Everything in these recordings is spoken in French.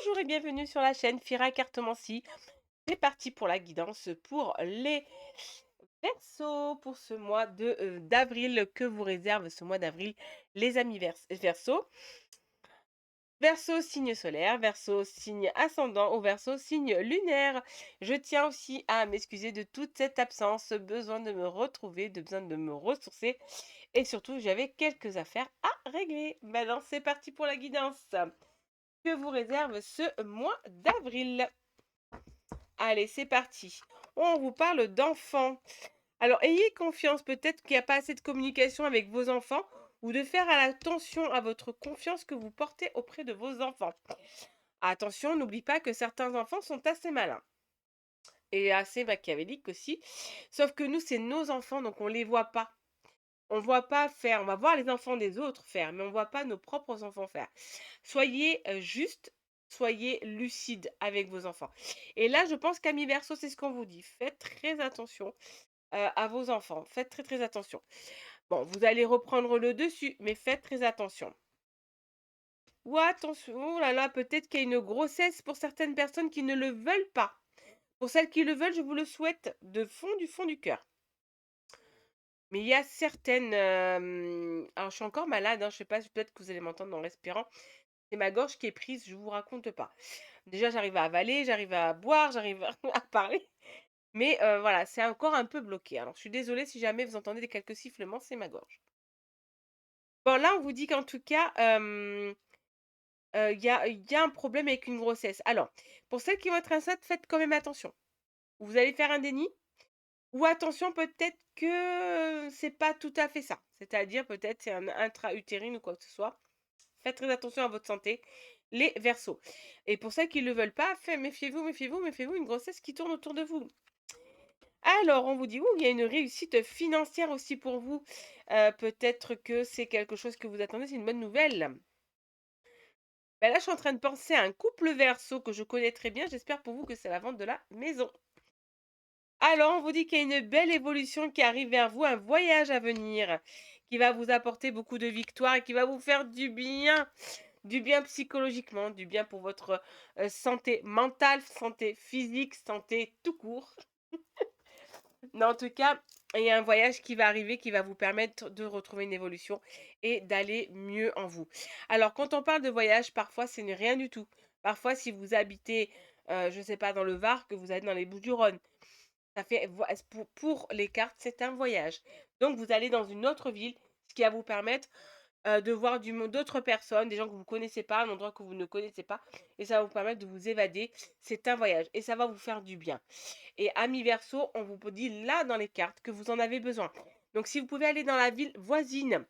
Bonjour et bienvenue sur la chaîne Fira Cartomancie. C'est parti pour la guidance pour les Verseaux pour ce mois de d'avril que vous réserve ce mois d'avril les amis Verseaux. Verseau signe solaire, Verseau signe ascendant ou Verseau signe lunaire. Je tiens aussi à m'excuser de toute cette absence, besoin de me retrouver, de besoin de me ressourcer et surtout j'avais quelques affaires à régler. Maintenant c'est parti pour la guidance que vous réserve ce mois d'avril. Allez, c'est parti. On vous parle d'enfants. Alors, ayez confiance, peut-être qu'il n'y a pas assez de communication avec vos enfants ou de faire attention à votre confiance que vous portez auprès de vos enfants. Attention, n'oublie pas que certains enfants sont assez malins et assez machiavéliques aussi. Sauf que nous, c'est nos enfants, donc on ne les voit pas. On ne voit pas faire. On va voir les enfants des autres faire, mais on ne voit pas nos propres enfants faire. Soyez juste, soyez lucide avec vos enfants. Et là, je pense qu'Ami Verseau, c'est ce qu'on vous dit. Faites très attention à vos enfants. Faites très très attention. Bon, vous allez reprendre le dessus, mais faites très attention. Ou attention, oh là là, peut-être qu'il y a une grossesse pour certaines personnes qui ne le veulent pas. Pour celles qui le veulent, je vous le souhaite de fond du cœur. Mais il y a certaines... alors, je suis encore malade, hein, je sais pas, peut-être que vous allez m'entendre en respirant. C'est ma gorge qui est prise, je vous raconte pas. Déjà, j'arrive à avaler, j'arrive à boire, j'arrive à parler. Mais voilà, c'est encore un peu bloqué. Alors, je suis désolée si jamais vous entendez quelques sifflements, c'est ma gorge. Bon, là, on vous dit qu'en tout cas, il y a un problème avec une grossesse. Alors, pour celles qui vont être enceintes, faites quand même attention. Vous allez faire un déni ou attention, peut-être que c'est pas tout à fait ça. C'est-à-dire, peut-être c'est un intra-utérine ou quoi que ce soit. Faites très attention à votre santé, les Verseaux. Et pour celles qui ne le veulent pas, méfiez-vous, méfiez-vous, méfiez-vous, une grossesse qui tourne autour de vous. Alors, on vous dit, il y a une réussite financière aussi pour vous. Peut-être que c'est quelque chose que vous attendez, c'est une bonne nouvelle. Ben là, je suis en train de penser à un couple Verseau que je connais très bien. J'espère pour vous que c'est la vente de la maison. Alors, on vous dit qu'il y a une belle évolution qui arrive vers vous, un voyage à venir qui va vous apporter beaucoup de victoires et qui va vous faire du bien psychologiquement, du bien pour votre santé mentale, santé physique, santé tout court. Mais en tout cas, il y a un voyage qui va arriver qui va vous permettre de retrouver une évolution et d'aller mieux en vous. Alors, quand on parle de voyage, parfois, ce n'est rien du tout. Parfois, si vous habitez, je ne sais pas, dans le Var, que vous êtes dans les Bouches-du-Rhône, ça fait, pour les cartes, c'est un voyage. Donc, vous allez dans une autre ville, ce qui va vous permettre de voir du monde, d'autres personnes, des gens que vous ne connaissez pas, un endroit que vous ne connaissez pas, et ça va vous permettre de vous évader. C'est un voyage et ça va vous faire du bien. Et amis Verseau, on vous dit là dans les cartes que vous en avez besoin. Donc si vous pouvez aller dans la ville voisine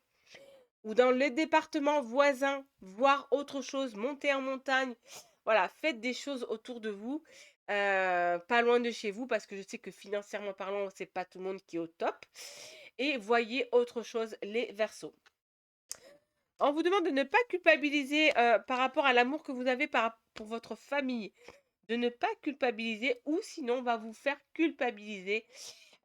ou dans le département voisin, voir autre chose, monter en montagne, voilà, faites des choses autour de vous, pas loin de chez vous, parce que je sais que financièrement parlant, c'est pas tout le monde qui est au top. Et voyez autre chose, les Verseaux. On vous demande de ne pas culpabiliser par rapport à l'amour que vous avez pour votre famille. De ne pas culpabiliser ou sinon on va vous faire culpabiliser.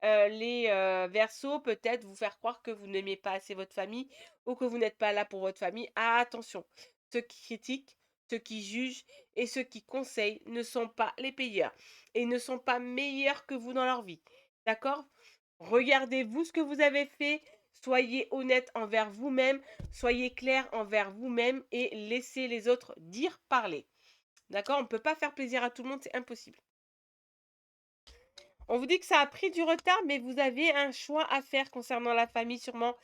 Les Verseaux, peut-être vous faire croire que vous n'aimez pas assez votre famille ou que vous n'êtes pas là pour votre famille. Ah, attention, ceux qui critiquent, ceux qui jugent et ceux qui conseillent ne sont pas les payeurs et ne sont pas meilleurs que vous dans leur vie. D'accord? Regardez-vous ce que vous avez fait, soyez honnête envers vous-même, soyez clair envers vous-même et laissez les autres dire parler. D'accord? On ne peut pas faire plaisir à tout le monde, c'est impossible. On vous dit que ça a pris du retard, mais vous avez un choix à faire concernant la famille sûrement.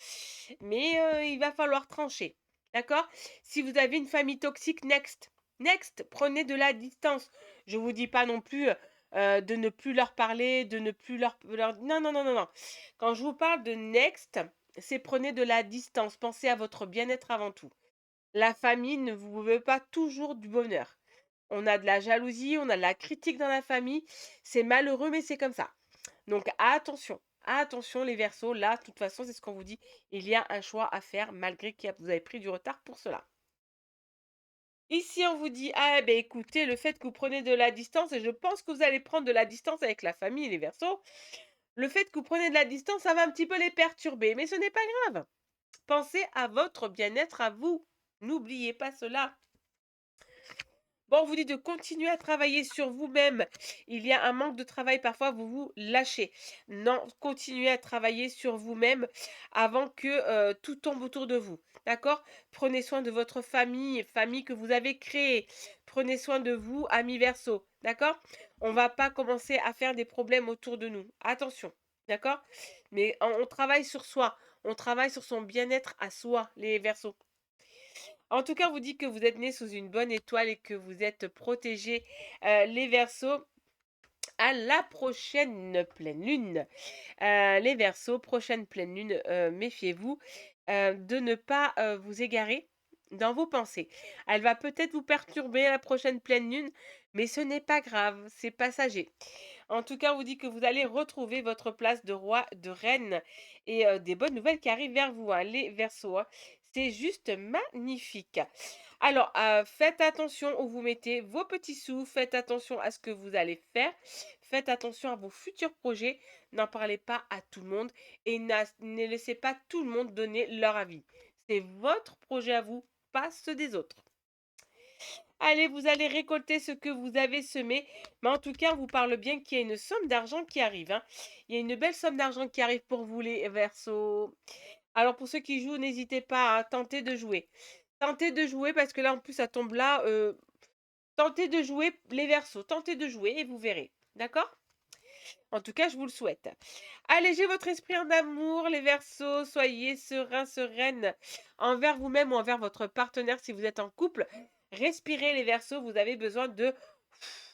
Mais il va falloir trancher. D'accord? Si vous avez une famille toxique, next. Next, prenez de la distance. Je ne vous dis pas non plus de ne plus leur parler, de ne plus leur... Non, non, non, non, non. Quand je vous parle de next, c'est prenez de la distance. Pensez à votre bien-être avant tout. La famille ne vous veut pas toujours du bonheur. On a de la jalousie, on a de la critique dans la famille. C'est malheureux, mais c'est comme ça. Donc attention, attention les Verseaux. Là, de toute façon, c'est ce qu'on vous dit. Il y a un choix à faire malgré que vous avez pris du retard pour cela. Ici, on vous dit, ah ben écoutez, le fait que vous prenez de la distance, et je pense que vous allez prendre de la distance avec la famille, les Verseaux, le fait que vous prenez de la distance, ça va un petit peu les perturber, mais ce n'est pas grave. Pensez à votre bien-être à vous. N'oubliez pas cela. Bon, on vous dit de continuer à travailler sur vous-même. Il y a un manque de travail, parfois vous vous lâchez. Non, continuez à travailler sur vous-même avant que, tout tombe autour de vous. D'accord? Prenez soin de votre famille, famille que vous avez créée. Prenez soin de vous, amis Verseau. D'accord? On va pas commencer à faire des problèmes autour de nous. Attention, d'accord? Mais on travaille sur soi, on travaille sur son bien-être à soi, les Verseaux. En tout cas, on vous dit que vous êtes nés sous une bonne étoile et que vous êtes protégés, les Verseaux. À la prochaine pleine lune. Les Verseaux, prochaine pleine lune, méfiez-vous, de ne pas, vous égarer dans vos pensées. Elle va peut-être vous perturber la prochaine pleine lune, mais ce n'est pas grave, c'est passager. En tout cas, on vous dit que vous allez retrouver votre place de roi, de reine et des bonnes nouvelles qui arrivent vers vous, hein, les Verseaux, hein. C'est juste magnifique. Alors, faites attention où vous mettez vos petits sous, faites attention à ce que vous allez faire, faites attention à vos futurs projets, n'en parlez pas à tout le monde et ne laissez pas tout le monde donner leur avis. C'est votre projet à vous, pas ceux des autres. Allez, vous allez récolter ce que vous avez semé, mais en tout cas, on vous parle bien qu'il y a une somme d'argent qui arrive, hein. Il y a une belle somme d'argent qui arrive pour vous, les Verseaux. Alors, pour ceux qui jouent, n'hésitez pas à tenter de jouer. Tentez de jouer parce que là, en plus, ça tombe là. Tentez de jouer les Verseaux, tentez de jouer et vous verrez. D'accord? En tout cas, je vous le souhaite. Allégez votre esprit en amour, les Verseaux. Soyez sereins, sereines envers vous-même ou envers votre partenaire si vous êtes en couple. Respirez, les Verseaux. Vous avez besoin de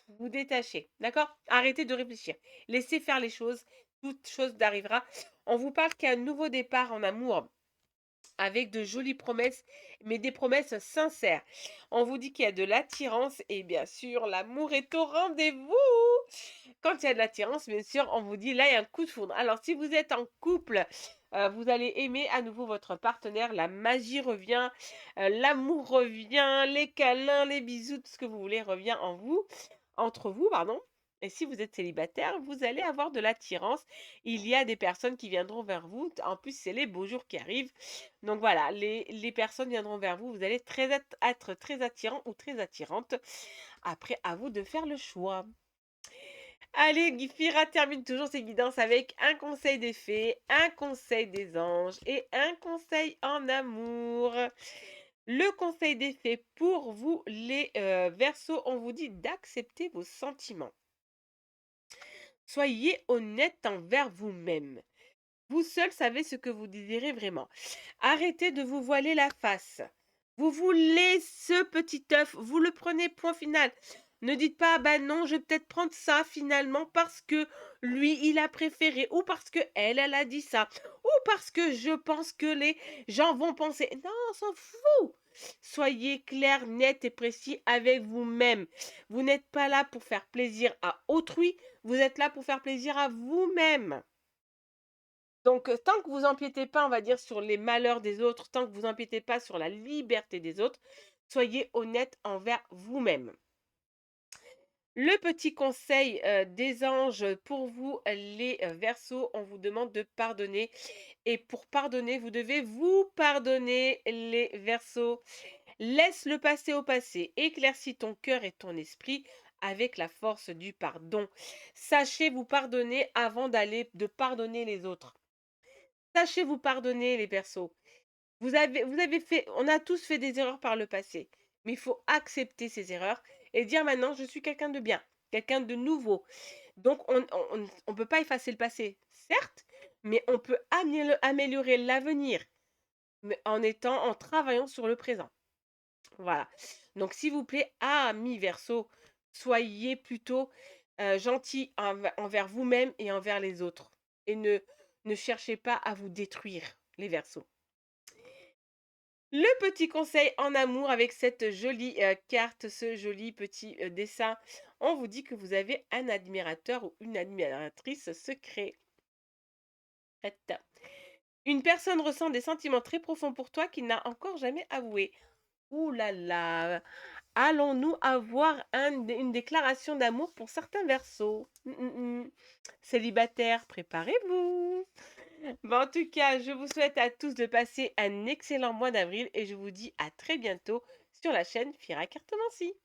vous détacher. D'accord? Arrêtez de réfléchir. Laissez faire les choses. Toute chose arrivera. On vous parle qu'il y a un nouveau départ en amour avec de jolies promesses, mais des promesses sincères. On vous dit qu'il y a de l'attirance et bien sûr, l'amour est au rendez-vous. Quand il y a de l'attirance, bien sûr, on vous dit là, il y a un coup de foudre. Alors, si vous êtes en couple, vous allez aimer à nouveau votre partenaire, la magie revient, l'amour revient, les câlins, les bisous, tout ce que vous voulez revient en vous, entre vous, pardon. Et si vous êtes célibataire, vous allez avoir de l'attirance. Il y a des personnes qui viendront vers vous. En plus, c'est les beaux jours qui arrivent. Donc voilà, les personnes viendront vers vous. Vous allez être très attirant ou très attirante. Après, à vous de faire le choix. Allez, Fira termine toujours ses guidances avec un conseil des fées, un conseil des anges et un conseil en amour. Le conseil des fées pour vous, les Verseaux, on vous dit d'accepter vos sentiments. Soyez honnête envers vous-même. Vous seul savez ce que vous désirez vraiment. Arrêtez de vous voiler la face. Vous voulez ce petit œuf, vous le prenez, point final. Ne dites pas, ah bah non, je vais peut-être prendre ça finalement parce que lui, il a préféré, ou parce que elle a dit ça, ou parce que je pense que les gens vont penser. Non, on s'en fout. Soyez clair, net et précis avec vous-même. Vous n'êtes pas là pour faire plaisir à autrui, vous êtes là pour faire plaisir à vous-même. Donc, tant que vous empiétez pas, on va dire, sur les malheurs des autres, tant que vous empiétez pas sur la liberté des autres, soyez honnête envers vous-même. Le petit conseil, des anges pour vous, les, Verseaux, on vous demande de pardonner et pour pardonner, vous devez vous pardonner, les Verseaux. Laisse le passé au passé, éclaircis ton cœur et ton esprit avec la force du pardon. Sachez vous pardonner avant de pardonner les autres. Sachez vous pardonner les Verseaux. Vous avez fait on a tous fait des erreurs par le passé, mais il faut accepter ces erreurs et dire: «Maintenant, je suis quelqu'un de bien, quelqu'un de nouveau». Donc on peut pas effacer le passé, certes, mais on peut améliorer l'avenir, mais en travaillant sur le présent. Voilà. Donc s'il vous plaît, amis Verseau, soyez plutôt, gentils envers vous-même et envers les autres et ne cherchez pas à vous détruire, les Verseaux. Le petit conseil en amour avec cette jolie, carte, ce joli petit, dessin. On vous dit que vous avez un admirateur ou une admiratrice secret. Une personne ressent des sentiments très profonds pour toi qu'il n'a encore jamais avoués. Ouh là là! Allons-nous avoir une déclaration d'amour pour certains Verseaux? Célibataires, préparez-vous! Bon, en tout cas, je vous souhaite à tous de passer un excellent mois d'avril et je vous dis à très bientôt sur la chaîne Fira Cartomancie.